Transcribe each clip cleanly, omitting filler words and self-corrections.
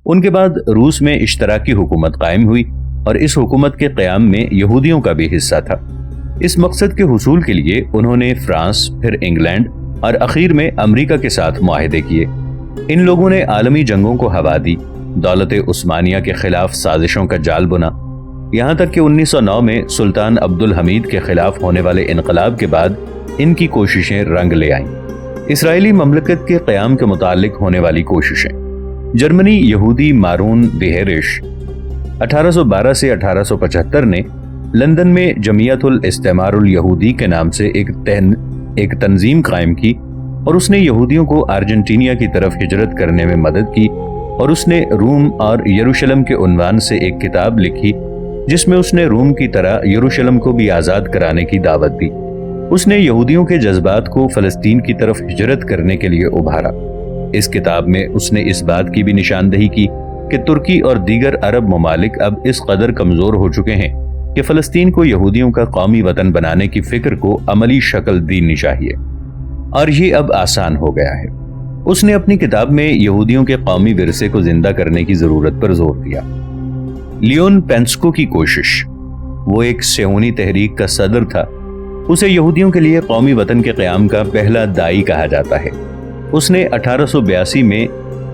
ان کے بعد روس میں اشتراکی حکومت قائم ہوئی اور اس حکومت کے قیام میں یہودیوں کا بھی حصہ تھا۔ اس مقصد کے حصول کے لیے انہوں نے فرانس، پھر انگلینڈ اور اخیر میں امریکہ کے ساتھ معاہدے کیے۔ ان لوگوں نے عالمی جنگوں کو ہوا دی، دولت عثمانیہ کے خلاف سازشوں کا جال بنا، یہاں تک کہ 1909 میں سلطان عبدالحمید کے خلاف ہونے والے انقلاب کے بعد ان کی کوششیں رنگ لے آئیں۔ اسرائیلی مملکت کے قیام کے متعلق ہونے والی کوششیں۔ جرمنی یہودی مارون ویہرش 1812 سے 1875 نے لندن میں جمعیت الاستعمار الیہودی کے نام سے ایک تنظیم قائم کی، اور اس نے یہودیوں کو ارجنٹینیا کی طرف ہجرت کرنے میں مدد کی، اور اس نے روم اور یروشلم کے عنوان سے ایک کتاب لکھی جس میں اس نے روم کی طرح یروشلم کو بھی آزاد کرانے کی دعوت دی۔ اس نے یہودیوں کے جذبات کو فلسطین کی طرف ہجرت کرنے کے لیے ابھارا۔ اس کتاب میں اس نے اس بات کی بھی نشاندہی کی کہ ترکی اور دیگر عرب ممالک اب اس قدر کمزور ہو چکے ہیں کہ فلسطین کو یہودیوں کا قومی وطن بنانے کی فکر کو عملی شکل دینی چاہیے، اور یہ اب آسان ہو گیا ہے۔ اس نے اپنی کتاب میں یہودیوں کے قومی ورثے کو زندہ کرنے کی ضرورت پر زور دیا۔ لیون پینسکو کی کوشش، وہ ایک صہیونی تحریک کا صدر تھا۔ اسے یہودیوں کے لیے قومی وطن کے قیام کا پہلا داعی کہا جاتا ہے۔ اس نے 1882 میں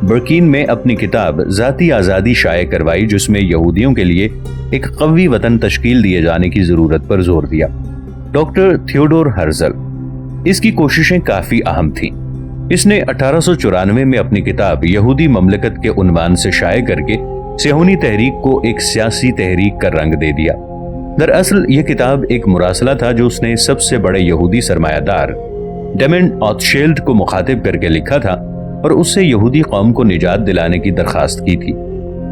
برکین میں اپنی کتاب ذاتی آزادی شائع کروائی، جس میں یہودیوں کے لیے ایک قوی وطن تشکیل دیے جانے کی ضرورت پر زور دیا۔ ڈاکٹر تھیوڈور ہرزل، اس کی کوششیں کافی اہم تھیں۔ اس نے 1894 میں اپنی کتاب یہودی مملکت کے عنوان سے شائع کر کے صہیونی تحریک کو ایک سیاسی تحریک کا رنگ دے دیا۔ دراصل یہ کتاب ایک مراسلہ تھا جو اس نے سب سے بڑے یہودی سرمایہ دار ڈیمن آتشیلڈ کو مخاطب کر کے لکھا تھا، اور اس سے یہودی قوم کو نجات دلانے کی درخواست کی تھی۔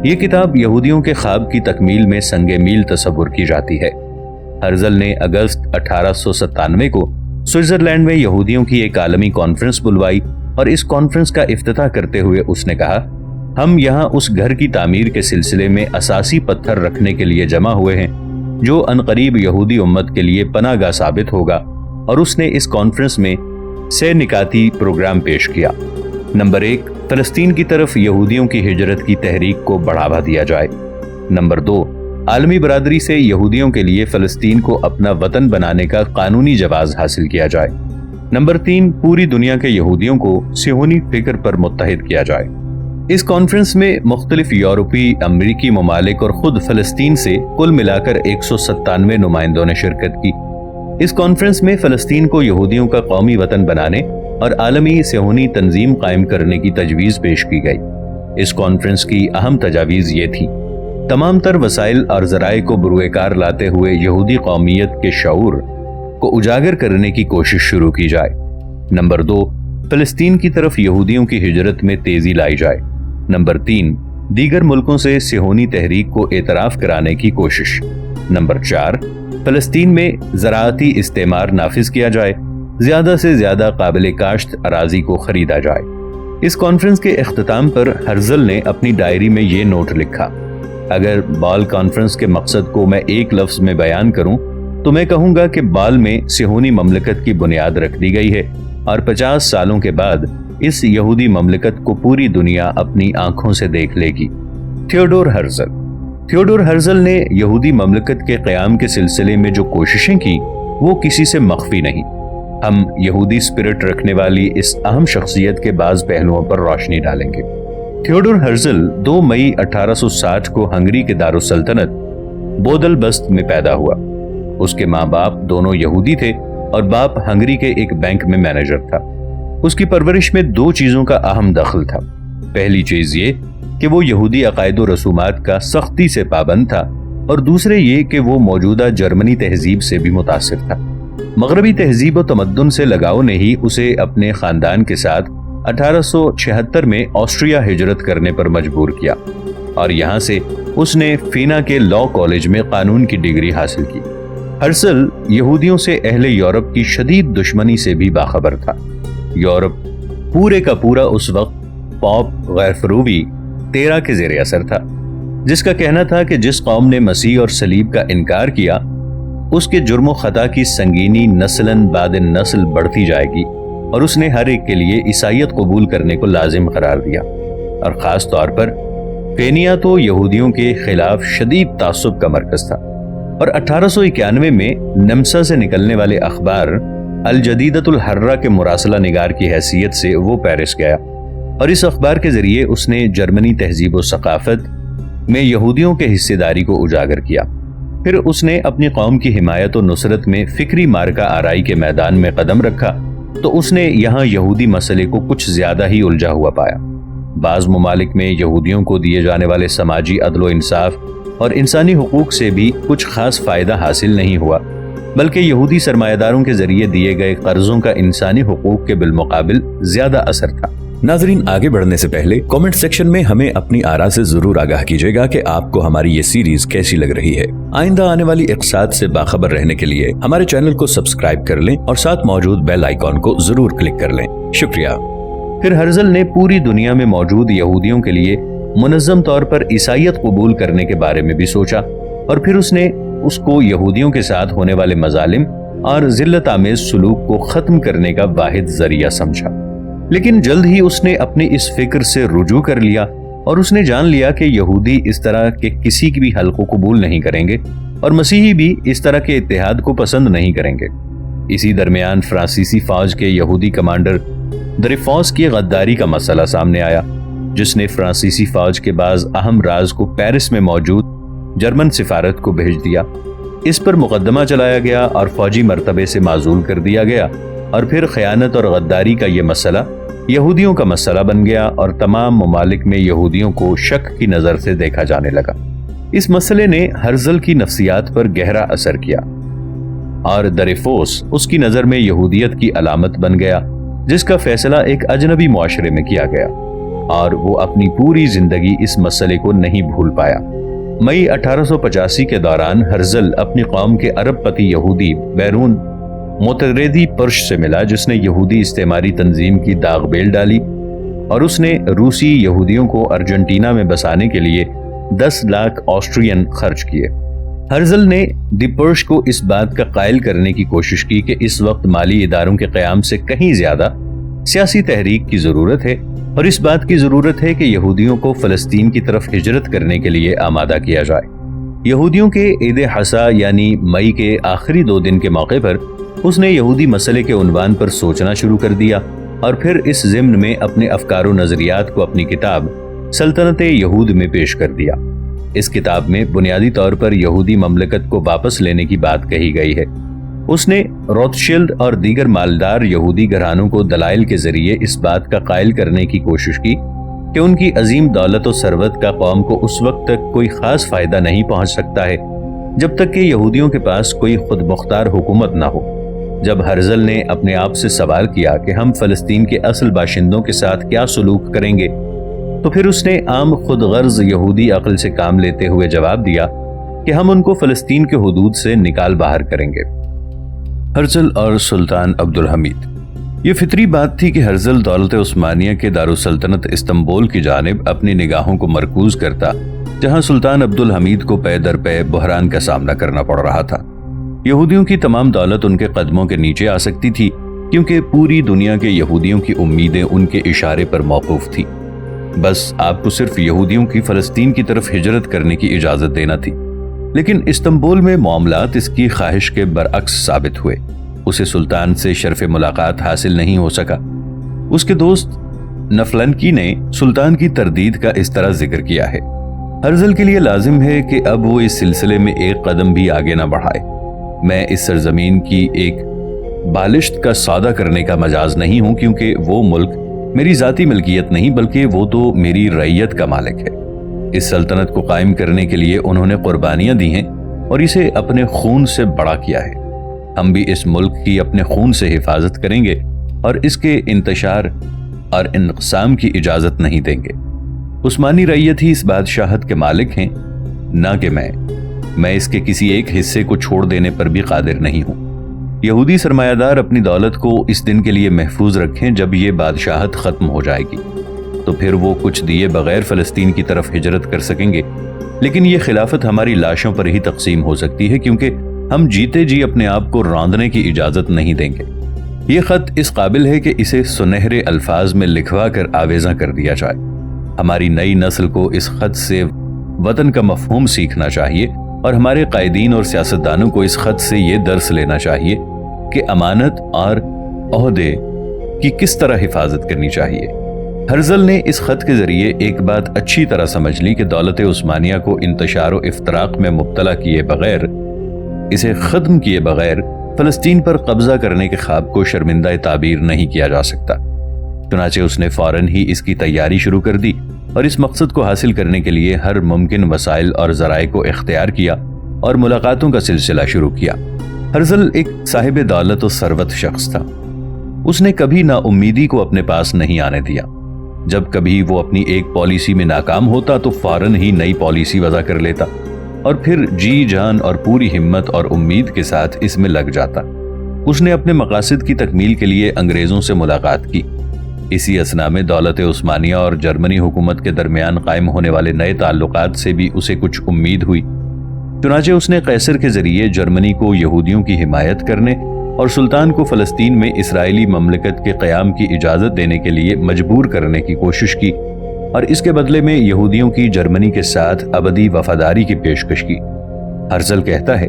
یہ کتاب یہودیوں کے خواب کی تکمیل میں سنگ میل تصور کی جاتی ہے۔ ہرزل نے اگست 1897 کو سوئٹزرلینڈ میں یہودیوں کی ایک عالمی کانفرنس بلوائی، اور اس کانفرنس کا افتتاح کرتے ہوئے اس نے کہا، ہم یہاں اس گھر کی تعمیر کے سلسلے میں اساسی پتھر رکھنے کے لیے جمع ہوئے ہیں جو عنقریب یہودی امت کے لیے پناہ گاہ ثابت ہوگا، اور اس نے اس کانفرنس میں 6 نکاتی پروگرام پیش کیا۔ نمبر 1، فلسطین کی طرف یہودیوں کی ہجرت کی تحریک کو بڑھاوا دیا جائے۔ نمبر 2، عالمی برادری سے یہودیوں کے لیے فلسطین کو اپنا وطن بنانے کا قانونی جواز حاصل کیا جائے۔ نمبر 3، پوری دنیا کے یہودیوں کو صہیونی فکر پر متحد کیا جائے۔ اس کانفرنس میں مختلف یورپی، امریکی ممالک اور خود فلسطین سے کل ملا کر 197 نمائندوں نے شرکت کی۔ اس کانفرنس میں فلسطین کو یہودیوں کا قومی وطن بنانے اور عالمی صہیونی تنظیم قائم کرنے کی تجویز پیش کی گئی۔ اس کانفرنس کی اہم تجاویز یہ تھی: تمام تر وسائل اور ذرائع کو بروئے کار لاتے ہوئے یہودی قومیت کے شعور کو اجاگر کرنے کی کوشش شروع کی جائے۔ نمبر 2، فلسطین کی طرف یہودیوں کی ہجرت میں تیزی لائی جائے۔ نمبر 3، دیگر ملکوں سے صہیونی تحریک کو اعتراف کرانے کی کوشش۔ نمبر 4، فلسطین میں زراعتی استعمار نافذ کیا جائے، زیادہ سے زیادہ قابل کاشت اراضی کو خریدا جائے۔ اس کانفرنس کے اختتام پر ہرزل نے اپنی ڈائری میں یہ نوٹ لکھا: اگر بال کانفرنس کے مقصد کو میں ایک لفظ میں بیان کروں تو میں کہوں گا کہ بال میں صہیونی مملکت کی بنیاد رکھ دی گئی ہے، اور 50 سالوں کے بعد اس یہودی مملکت کو پوری دنیا اپنی آنکھوں سے دیکھ لے گی۔ تھیوڈور ہرزل نے یہودی مملکت کے قیام کے سلسلے میں جو کوششیں کی وہ کسی سے مخفی نہیں۔ ہم یہودی اسپرٹ رکھنے والی اس اہم شخصیت کے بعض پہلوؤں پر روشنی ڈالیں گے۔ تھیوڈور ہرزل 2 مئی 1860 کو ہنگری کے دارالسلطنت بودلبست میں پیدا ہوا۔ اس کے ماں باپ دونوں یہودی تھے، اور باپ ہنگری کے ایک بینک میں مینیجر تھا۔ اس کی پرورش میں 2 چیزوں کا اہم دخل تھا۔ پہلی چیز یہ کہ وہ یہودی عقائد و رسومات کا سختی سے پابند تھا، اور دوسرے یہ کہ وہ موجودہ جرمنی تہذیب سے بھی متاثر تھا۔ مغربی تہذیب و تمدن سے لگاؤ نے ہی اسے اپنے خاندان کے ساتھ 1876 میں آسٹریا ہجرت کرنے پر مجبور کیا، اور یہاں سے اس نے فینا کے لاء کالج میں قانون کی ڈگری حاصل کی۔ ہرزل یہودیوں سے اہل یورپ کی شدید دشمنی سے بھی باخبر تھا۔ یورپ پورے کا پورا اس وقت پوپ غیر فروی 13 کے زیر اثر تھا، جس کا کہنا تھا کہ جس قوم نے مسیح اور صلیب کا انکار کیا اس کے جرم و خطا کی سنگینی نسلاً بعد نسل بڑھتی جائے گی، اور اس نے ہر ایک کے لیے عیسائیت قبول کرنے کو لازم قرار دیا، اور خاص طور پر کینیا تو یہودیوں کے خلاف شدید تعصب کا مرکز تھا اور 1891 میں نمسا سے نکلنے والے اخبار الجدیدۃ الحرہ کے مراسلہ نگار کی حیثیت سے وہ پیرس گیا اور اس اخبار کے ذریعے اس نے جرمنی تہذیب و ثقافت میں یہودیوں کے حصے داری کو اجاگر کیا۔ پھر اس نے اپنی قوم کی حمایت و نصرت میں فکری مارکہ آرائی کے میدان میں قدم رکھا تو اس نے یہاں یہودی مسئلے کو کچھ زیادہ ہی الجھا ہوا پایا۔ بعض ممالک میں یہودیوں کو دیے جانے والے سماجی عدل و انصاف اور انسانی حقوق سے بھی کچھ خاص فائدہ حاصل نہیں ہوا، بلکہ یہودی سرمایہ داروں کے ذریعے دیے گئے قرضوں کا انسانی حقوق کے بالمقابل زیادہ اثر تھا۔ ناظرین، آگے بڑھنے سے پہلے کامنٹ سیکشن میں ہمیں اپنی آراء سے ضرور آگاہ کیجیے گا کہ آپ کو ہماری یہ سیریز کیسی لگ رہی ہے۔ آئندہ آنے والی اقتصاد سے باخبر رہنے کے لیے ہمارے چینل کو سبسکرائب کر لیں اور ساتھ موجود بیل آئیکن کو ضرور کلک کر لیں۔ شکریہ۔ پھر ہرزل نے پوری دنیا میں موجود یہودیوں کے لیے منظم طور پر عیسائیت قبول کرنے کے بارے میں بھی سوچا اور پھر اس نے اس کو یہودیوں کے ساتھ ہونے والے مظالم اور ذلت آمیز سلوک کو ختم کرنے کا واحد ذریعہ سمجھا۔ لیکن جلد ہی اس نے اپنی اس فکر سے رجوع کر لیا اور اس نے جان لیا کہ یہودی اس طرح کے کسی کی بھی حل کو قبول نہیں کریں گے اور مسیحی بھی اس طرح کے اتحاد کو پسند نہیں کریں گے۔ اسی درمیان فرانسیسی فوج کے یہودی کمانڈر دریفوس کی غداری کا مسئلہ سامنے آیا، جس نے فرانسیسی فوج کے بعض اہم راز کو پیرس میں موجود جرمن سفارت کو بھیج دیا۔ اس پر مقدمہ چلایا گیا اور فوجی مرتبے سے معزول کر دیا گیا، اور پھر خیانت اور غداری کا یہ مسئلہ یہودیوں کا مسئلہ بن گیا اور تمام ممالک میں یہودیوں کو شک کی نظر سے دیکھا جانے لگا۔ اس مسئلے نے ہرزل کی نفسیات پر گہرا اثر کیا اور دریفوس اس کی نظر میں یہودیت کی علامت بن گیا، جس کا فیصلہ ایک اجنبی معاشرے میں کیا گیا، اور وہ اپنی پوری زندگی اس مسئلے کو نہیں بھول پایا۔ مئی 1885 کے دوران ہرزل اپنی قوم کے عرب پتی یہودی بیرون متردی پرش سے ملا، جس نے یہودی استعماری تنظیم کی داغ بیل ڈالی، اور اس نے روسی یہودیوں کو ارجنٹینا میں بسانے کے لیے 10 لاکھ آسٹرین خرچ کیے۔ ہرزل نے دی پرش کو اس بات کا قائل کرنے کی کوشش کی کہ اس وقت مالی اداروں کے قیام سے کہیں زیادہ سیاسی تحریک کی ضرورت ہے، اور اس بات کی ضرورت ہے کہ یہودیوں کو فلسطین کی طرف ہجرت کرنے کے لیے آمادہ کیا جائے۔ یہودیوں کے عید حسا یعنی مئی کے آخری 2 دن کے موقع پر اس نے یہودی مسئلے کے عنوان پر سوچنا شروع کر دیا اور پھر اس ضمن میں اپنے افکار و نظریات کو اپنی کتاب سلطنت یہود میں پیش کر دیا۔ اس کتاب میں بنیادی طور پر یہودی مملکت کو واپس لینے کی بات کہی گئی ہے۔ اس نے روتشیلڈ اور دیگر مالدار یہودی گھرانوں کو دلائل کے ذریعے اس بات کا قائل کرنے کی کوشش کی کہ ان کی عظیم دولت و ثروت کا قوم کو اس وقت تک کوئی خاص فائدہ نہیں پہنچ سکتا ہے جب تک کہ یہودیوں کے پاس کوئی خود مختار حکومت نہ ہو۔ جب ہرزل نے اپنے آپ سے سوال کیا کہ ہم فلسطین کے اصل باشندوں کے ساتھ کیا سلوک کریں گے، تو پھر اس نے عام خود غرض یہودی عقل سے کام لیتے ہوئے جواب دیا کہ ہم ان کو فلسطین کے حدود سے نکال باہر کریں گے۔ ہرزل اور سلطان عبدالحمید۔ یہ فطری بات تھی کہ ہرزل دولت عثمانیہ کے دارالسلطنت استنبول کی جانب اپنی نگاہوں کو مرکوز کرتا، جہاں سلطان عبدالحمید کو پے در پے بحران کا سامنا کرنا پڑ رہا تھا۔ یہودیوں کی تمام دولت ان کے قدموں کے نیچے آ سکتی تھی، کیونکہ پوری دنیا کے یہودیوں کی امیدیں ان کے اشارے پر موقوف تھی۔ بس آپ کو صرف یہودیوں کی فلسطین کی طرف ہجرت کرنے کی اجازت دینا تھی۔ لیکن استنبول میں معاملات اس کی خواہش کے برعکس ثابت ہوئے۔ اسے سلطان سے شرف ملاقات حاصل نہیں ہو سکا۔ اس کے دوست نفلنکی نے سلطان کی تردید کا اس طرح ذکر کیا ہے: ہرزل کے لیے لازم ہے کہ اب وہ اس سلسلے میں ایک قدم بھی آگے نہ بڑھائے۔ میں اس سرزمین کی ایک بالشت کا سودا کرنے کا مجاز نہیں ہوں، کیونکہ وہ ملک میری ذاتی ملکیت نہیں بلکہ وہ تو میری رعیت کا مالک ہے۔ اس سلطنت کو قائم کرنے کے لیے انہوں نے قربانیاں دی ہیں اور اسے اپنے خون سے بڑا کیا ہے۔ ہم بھی اس ملک کی اپنے خون سے حفاظت کریں گے اور اس کے انتشار اور انقسام کی اجازت نہیں دیں گے۔ عثمانی رعیت ہی اس بادشاہت کے مالک ہیں، نہ کہ میں اس کے کسی ایک حصے کو چھوڑ دینے پر بھی قادر نہیں ہوں۔ یہودی سرمایہ دار اپنی دولت کو اس دن کے لیے محفوظ رکھیں جب یہ بادشاہت ختم ہو جائے گی، تو پھر وہ کچھ دیے بغیر فلسطین کی طرف ہجرت کر سکیں گے، لیکن یہ خلافت ہماری لاشوں پر ہی تقسیم ہو سکتی ہے، کیونکہ ہم جیتے جی اپنے آپ کو راندنے کی اجازت نہیں دیں گے۔ یہ خط اس قابل ہے کہ اسے سنہرے الفاظ میں لکھوا کر آویزاں کر دیا جائے۔ ہماری نئی نسل کو اس خط سے وطن کا مفہوم سیکھنا چاہیے اور ہمارے قائدین اور سیاستدانوں کو اس خط سے یہ درس لینا چاہیے کہ امانت اور عہدے کی کس طرح حفاظت کرنی چاہیے۔ ہرزل نے اس خط کے ذریعے ایک بات اچھی طرح سمجھ لی کہ دولت عثمانیہ کو انتشار و افتراق میں مبتلا کیے بغیر، اسے ختم کیے بغیر فلسطین پر قبضہ کرنے کے خواب کو شرمندہ تعبیر نہیں کیا جا سکتا۔ چنانچہ اس نے فوراً ہی اس کی تیاری شروع کر دی اور اس مقصد کو حاصل کرنے کے لیے ہر ممکن وسائل اور ذرائع کو اختیار کیا اور ملاقاتوں کا سلسلہ شروع کیا۔ ہرزل ایک صاحب دولت و ثروت شخص تھا۔ اس نے کبھی نا امیدی کو اپنے پاس نہیں آنے دیا۔ جب کبھی وہ اپنی ایک پالیسی میں ناکام ہوتا تو فوراً ہی نئی پالیسی وضع کر لیتا اور پھر جی جان اور پوری ہمت اور امید کے ساتھ اس میں لگ جاتا۔ اس نے اپنے مقاصد کی تکمیل کے لیے انگریزوں سے ملاقات کی۔ اسی اثنا میں دولت عثمانیہ اور جرمنی حکومت کے درمیان قائم ہونے والے نئے تعلقات سے بھی اسے کچھ امید ہوئی۔ چنانچہ اس نے قیصر کے ذریعے جرمنی کو یہودیوں کی حمایت کرنے اور سلطان کو فلسطین میں اسرائیلی مملکت کے قیام کی اجازت دینے کے لیے مجبور کرنے کی کوشش کی اور اس کے بدلے میں یہودیوں کی جرمنی کے ساتھ ابدی وفاداری کی پیشکش کی۔ ہرزل کہتا ہے،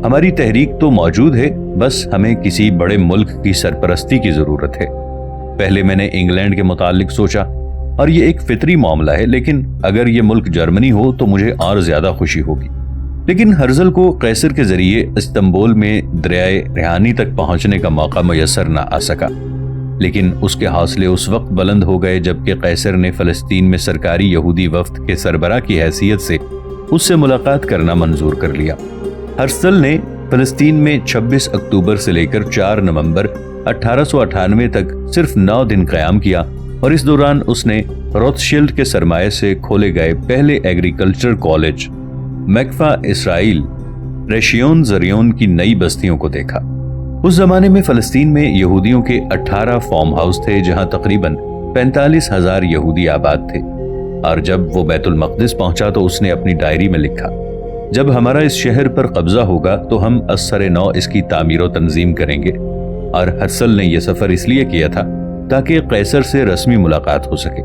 ہماری تحریک تو موجود ہے، بس ہمیں کسی بڑے ملک کی سرپرستی کی ضرورت ہے۔ پہلے میں نے انگلینڈ کے متعلق سوچا اور یہ ایک فطری معاملہ ہے، لیکن اگر یہ ملک جرمنی ہو تو مجھے اور زیادہ خوشی ہوگی۔ لیکن ہرزل کو قیصر کے ذریعے استنبول میں دریائے ریحانی تک پہنچنے کا موقع میسر نہ آ سکا، لیکن اس کے حوصلے اس وقت بلند ہو گئے جبکہ قیصر نے فلسطین میں سرکاری یہودی وفد کے سربراہ کی حیثیت سے اس سے ملاقات کرنا منظور کر لیا۔ ہرزل نے فلسطین میں 26 اکتوبر سے لے کر 4 نومبر 1898 تک صرف 9 دن قیام کیا اور اس دوران اس نے روتشیلڈ کے سرمایہ سے کھولے گئے پہلے ایگریکلچر کالج میکفا اسرائیل ریشیون زریون کی نئی بستیوں کو دیکھا۔ اس زمانے میں فلسطین میں یہودیوں کے 18 فارم ہاؤس تھے جہاں تقریباً 45,000 یہودی آباد تھے، اور جب وہ بیت المقدس پہنچا تو اس نے اپنی ڈائری میں لکھا، جب ہمارا اس شہر پر قبضہ ہوگا تو ہم ازسر نو اس کی تعمیر و تنظیم کریں گے۔ اور ہرزل نے یہ سفر اس لیے کیا تھا تاکہ قیصر سے رسمی ملاقات ہو سکے۔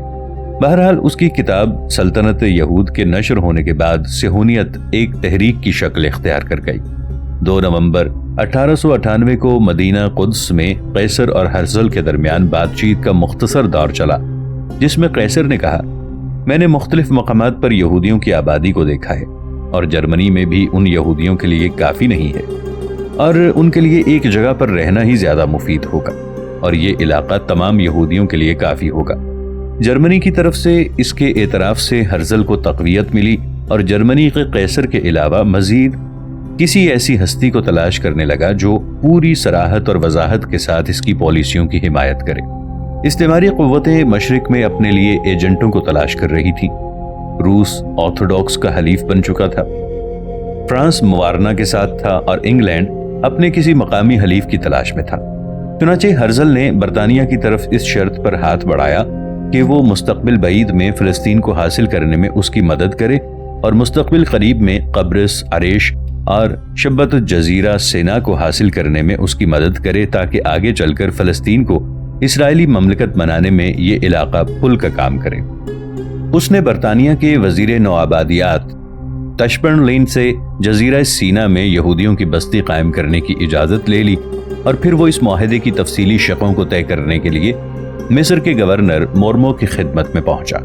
بہرحال اس کی کتاب سلطنت یہود کے نشر ہونے کے بعد صہیونیت ایک تحریک کی شکل اختیار کر گئی۔ 2 نومبر 1898 کو مدینہ قدس میں قیصر اور ہرزل کے درمیان بات چیت کا مختصر دور چلا، جس میں قیصر نے کہا، میں نے مختلف مقامات پر یہودیوں کی آبادی کو دیکھا ہے اور جرمنی میں بھی ان یہودیوں کے لیے کافی نہیں ہے اور ان کے لیے ایک جگہ پر رہنا ہی زیادہ مفید ہوگا اور یہ علاقہ تمام یہودیوں کے لیے کافی ہوگا۔ جرمنی کی طرف سے اس کے اعتراف سے ہرزل کو تقویت ملی اور جرمنی کے قیصر کے علاوہ مزید کسی ایسی ہستی کو تلاش کرنے لگا جو پوری صراحت اور وضاحت کے ساتھ اس کی پالیسیوں کی حمایت کرے۔ استعماری قوتیں مشرق میں اپنے لیے ایجنٹوں کو تلاش کر رہی تھی۔ روس آرتھوڈاکس کا حلیف بن چکا تھا، فرانس موارنہ کے ساتھ تھا اور انگلینڈ اپنے کسی مقامی حلیف کی تلاش میں تھا۔ چنانچہ ہرزل نے برطانیہ کی طرف اس شرط پر ہاتھ بڑھایا کہ وہ مستقبل بعید میں فلسطین کو حاصل کرنے میں اس کی مدد کرے اور مستقبل قریب میں قبرص، عریش اور شبت الجزیرہ سینا کو حاصل کرنے میں اس کی مدد کرے تاکہ آگے چل کر فلسطین کو اسرائیلی مملکت بنانے میں یہ علاقہ پل کا کام کرے۔ اس نے برطانیہ کے وزیر نوآبادیات تشپرن لین سے جزیرہ سینا میں یہودیوں کی بستی قائم کرنے کی اجازت لے لی اور پھر وہ اس معاہدے کی تفصیلی شقوں کو طے کرنے کے لیے مصر کے گورنر مورمو کی خدمت میں پہنچا۔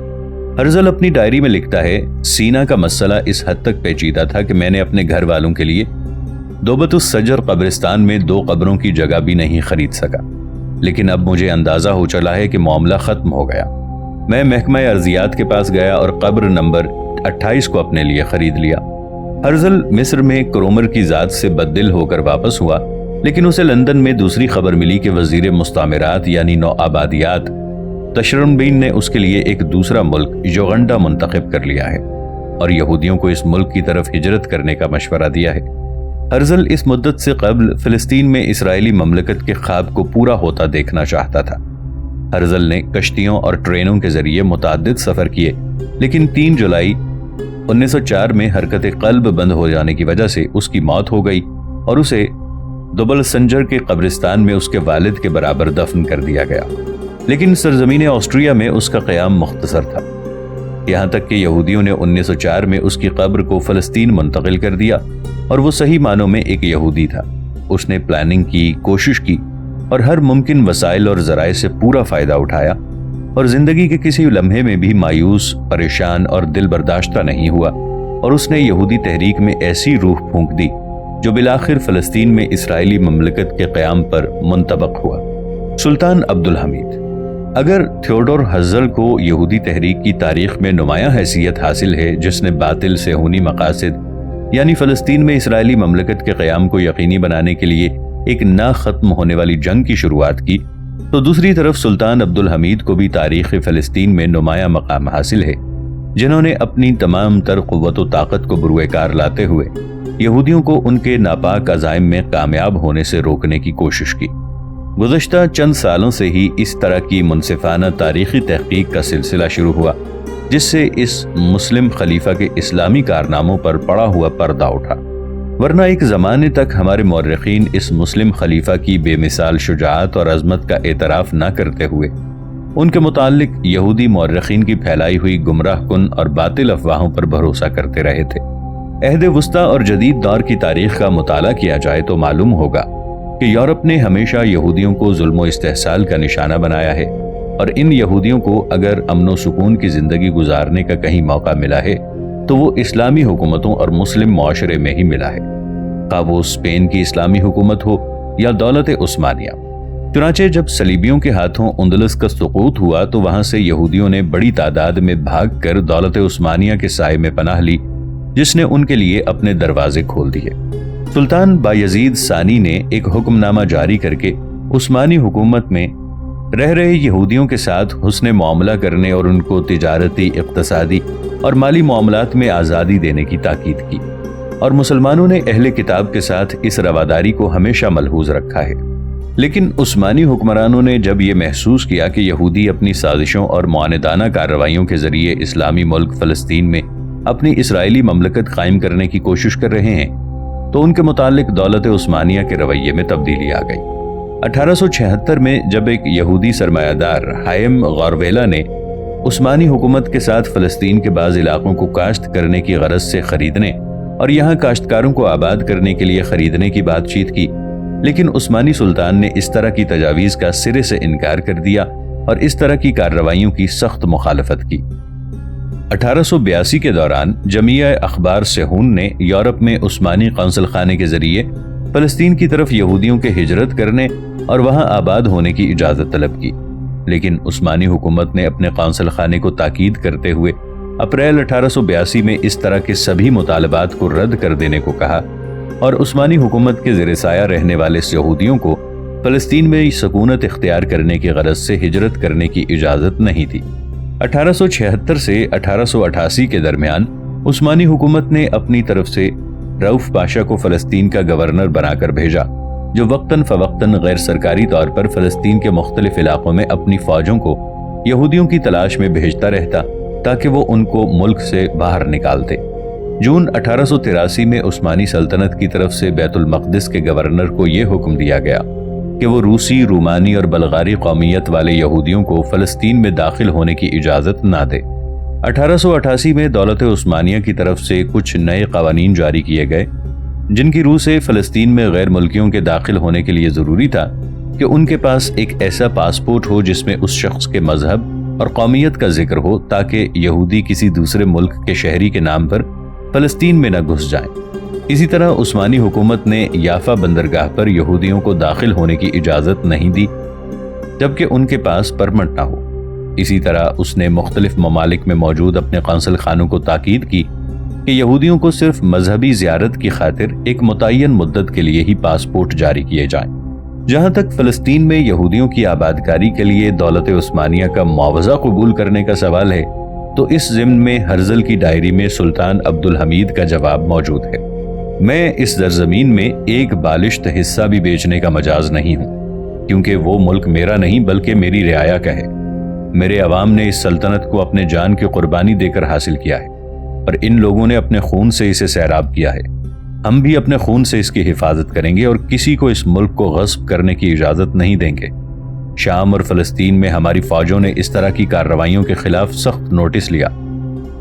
ہرزل اپنی ڈائری میں لکھتا ہے، سینا کا مسئلہ اس حد تک پیچیدہ تھا کہ میں نے اپنے گھر والوں کے لیے دوبت السجر قبرستان میں 2 قبروں کی جگہ بھی نہیں خرید سکا، لیکن اب مجھے اندازہ ہو چلا ہے کہ معاملہ ختم ہو گیا۔ میں محکمہ ارضیات کے پاس گیا اور قبر نمبر 28 کو اپنے لیے خرید لیا۔ ہرزل مصر میں کرومر کی ذات سے بددل ہو کر واپس ہوا، لیکن اسے لندن میں دوسری خبر ملی کہ وزیر مستعمرات یعنی نوآبادیات تشرنبین نے اس کے لیے ایک دوسرا ملک یوغنڈا منتخب کر لیا ہے اور یہودیوں کو اس ملک کی طرف ہجرت کرنے کا مشورہ دیا ہے۔ ہرزل اس مدت سے قبل فلسطین میں اسرائیلی مملکت کے خواب کو پورا ہوتا دیکھنا چاہتا تھا۔ ہرزل نے کشتیوں اور ٹرینوں کے ذریعے متعدد سفر کیے، لیکن 3 جولائی 1904 میں حرکت قلب بند ہو جانے کی وجہ سے اس کی موت ہو گئی اور اسے دوبل سنجر کے قبرستان میں اس کے والد کے برابر دفن کر دیا گیا، لیکن سرزمین آسٹریا میں اس کا قیام مختصر تھا۔ یہاں تک کہ یہودیوں نے 1904 میں اس کی قبر کو فلسطین منتقل کر دیا، اور وہ صحیح معنوں میں ایک یہودی تھا۔ اس نے پلاننگ کی، کوشش کی اور ہر ممکن وسائل اور ذرائع سے پورا فائدہ اٹھایا، اور زندگی کے کسی لمحے میں بھی مایوس، پریشان اور دل برداشتہ نہیں ہوا، اور اس نے یہودی تحریک میں ایسی روح پھونک دی جو بالآخر فلسطین میں اسرائیلی مملکت کے قیام پر منطبق ہوا۔ سلطان عبدالحمید۔ اگر تھیوڈور ہرزل کو یہودی تحریک کی تاریخ میں نمایاں حیثیت حاصل ہے، جس نے باطل صہیونی مقاصد یعنی فلسطین میں اسرائیلی مملکت کے قیام کو یقینی بنانے کے لیے ایک نہ ختم ہونے والی جنگ کی شروعات کی، تو دوسری طرف سلطان عبدالحمید کو بھی تاریخ فلسطین میں نمایاں مقام حاصل ہے، جنہوں نے اپنی تمام تر قوت و طاقت کو بروئے کار لاتے ہوئے یہودیوں کو ان کے ناپاک عزائم میں کامیاب ہونے سے روکنے کی کوشش کی۔ گزشتہ چند سالوں سے ہی اس طرح کی منصفانہ تاریخی تحقیق کا سلسلہ شروع ہوا، جس سے اس مسلم خلیفہ کے اسلامی کارناموں پر پڑا ہوا پردہ اٹھا، ورنہ ایک زمانے تک ہمارے مورخین اس مسلم خلیفہ کی بے مثال شجاعت اور عظمت کا اعتراف نہ کرتے ہوئے ان کے متعلق یہودی مورخین کی پھیلائی ہوئی گمراہ کن اور باطل افواہوں پر بھروسہ کرتے رہے تھے۔ عہد وسطیٰ اور جدید دور کی تاریخ کا مطالعہ کیا جائے تو معلوم ہوگا کہ یورپ نے ہمیشہ یہودیوں کو ظلم و استحصال کا نشانہ بنایا ہے، اور ان یہودیوں کو اگر امن و سکون کی زندگی گزارنے کا کہیں موقع ملا ہے تو وہ اسلامی حکومتوں اور مسلم معاشرے میں ہی ملا ہے، خواہ وہ اسپین کی اسلامی حکومت ہو یا دولت عثمانیہ۔ چنانچہ جب صلیبیوں کے ہاتھوں اندلس کا سقوط ہوا تو وہاں سے یہودیوں نے بڑی تعداد میں بھاگ کر دولت عثمانیہ کے سائے میں پناہ لی، جس نے ان کے لیے اپنے دروازے کھول دیے۔ سلطان بایزید ثانی نے ایک حکم نامہ جاری کر کے عثمانی حکومت میں رہ رہے یہودیوں کے ساتھ حسن معاملہ کرنے اور ان کو تجارتی، اقتصادی اور مالی معاملات میں آزادی دینے کی تاکید کی، اور مسلمانوں نے اہل کتاب کے ساتھ اس رواداری کو ہمیشہ ملحوظ رکھا ہے۔ لیکن عثمانی حکمرانوں نے جب یہ محسوس کیا کہ یہودی اپنی سازشوں اور معاندانہ کارروائیوں کے ذریعے اسلامی ملک فلسطین میں اپنی اسرائیلی مملکت قائم کرنے کی کوشش کر رہے ہیں، تو ان کے متعلق دولت عثمانیہ کے رویے میں تبدیلی آ گئی۔ 1876 میں جب ایک یہودی سرمایہ دار ہائم غارویلا نے عثمانی حکومت کے ساتھ فلسطین کے بعض علاقوں کو کاشت کرنے کی غرض سے خریدنے اور یہاں کاشتکاروں کو آباد کرنے کے لیے خریدنے کی بات چیت کی، لیکن عثمانی سلطان نے اس طرح کی تجاویز کا سرے سے انکار کر دیا اور اس طرح کی کارروائیوں کی سخت مخالفت کی۔ 1882 کے دوران جمعیہ اخبار صہیون نے یورپ میں عثمانی قونصل خانے کے ذریعے فلسطین کی طرف یہودیوں کے ہجرت کرنے اور وہاں آباد ہونے کی اجازت طلب کی، لیکن عثمانی حکومت نے اپنے قونصل خانے کو تاکید کرتے ہوئے اپریل 1882 میں اس طرح کے سبھی مطالبات کو رد کر دینے کو کہا، اور عثمانی حکومت کے زیر سایہ رہنے والے یہودیوں کو فلسطین میں سکونت اختیار کرنے کی غرض سے ہجرت کرنے کی اجازت نہیں تھی۔ 1876 سے 1888 کے درمیان عثمانی حکومت نے اپنی طرف سے رؤف پاشا کو فلسطین کا گورنر بنا کر بھیجا، جو وقتاً فوقتاً غیر سرکاری طور پر فلسطین کے مختلف علاقوں میں اپنی فوجوں کو یہودیوں کی تلاش میں بھیجتا رہتا تاکہ وہ ان کو ملک سے باہر نکالتے۔ جون 1883 میں عثمانی سلطنت کی طرف سے بیت المقدس کے گورنر کو یہ حکم دیا گیا کہ وہ روسی، رومانی اور بلغاری قومیت والے یہودیوں کو فلسطین میں داخل ہونے کی اجازت نہ دے۔ 1888 میں دولت عثمانیہ کی طرف سے کچھ نئے قوانین جاری کیے گئے، جن کی روح سے فلسطین میں غیر ملکیوں کے داخل ہونے کے لیے ضروری تھا کہ ان کے پاس ایک ایسا پاسپورٹ ہو جس میں اس شخص کے مذہب اور قومیت کا ذکر ہو، تاکہ یہودی کسی دوسرے ملک کے شہری کے نام پر فلسطین میں نہ گھس جائیں۔ اسی طرح عثمانی حکومت نے یافا بندرگاہ پر یہودیوں کو داخل ہونے کی اجازت نہیں دی جبکہ ان کے پاس پرمٹ نہ ہو۔ اسی طرح اس نے مختلف ممالک میں موجود اپنے قونصل خانوں کو تاکید کی کہ یہودیوں کو صرف مذہبی زیارت کی خاطر ایک متعین مدت کے لیے ہی پاسپورٹ جاری کیے جائیں۔ جہاں تک فلسطین میں یہودیوں کی آبادکاری کے لیے دولت عثمانیہ کا معاوضہ قبول کرنے کا سوال ہے، تو اس ضمن میں ہرزل کی ڈائری میں سلطان عبدالحمید کا جواب موجود ہے۔ میں اس زرزمین میں ایک بالشت حصہ بھی بیچنے کا مجاز نہیں ہوں، کیونکہ وہ ملک میرا نہیں بلکہ میری رعایا کا ہے۔ میرے عوام نے اس سلطنت کو اپنے جان کی قربانی دے کر حاصل کیا ہے، اور ان لوگوں نے اپنے خون سے اسے سیراب کیا ہے۔ ہم بھی اپنے خون سے اس کی حفاظت کریں گے اور کسی کو اس ملک کو غصب کرنے کی اجازت نہیں دیں گے۔ شام اور فلسطین میں ہماری فوجوں نے اس طرح کی کارروائیوں کے خلاف سخت نوٹس لیا،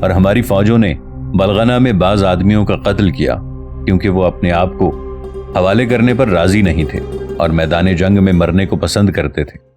اور ہماری فوجوں نے بلغنا میں بعض آدمیوں کا قتل کیا کیونکہ وہ اپنے آپ کو حوالے کرنے پر راضی نہیں تھے اور میدان جنگ میں مرنے کو پسند کرتے تھے۔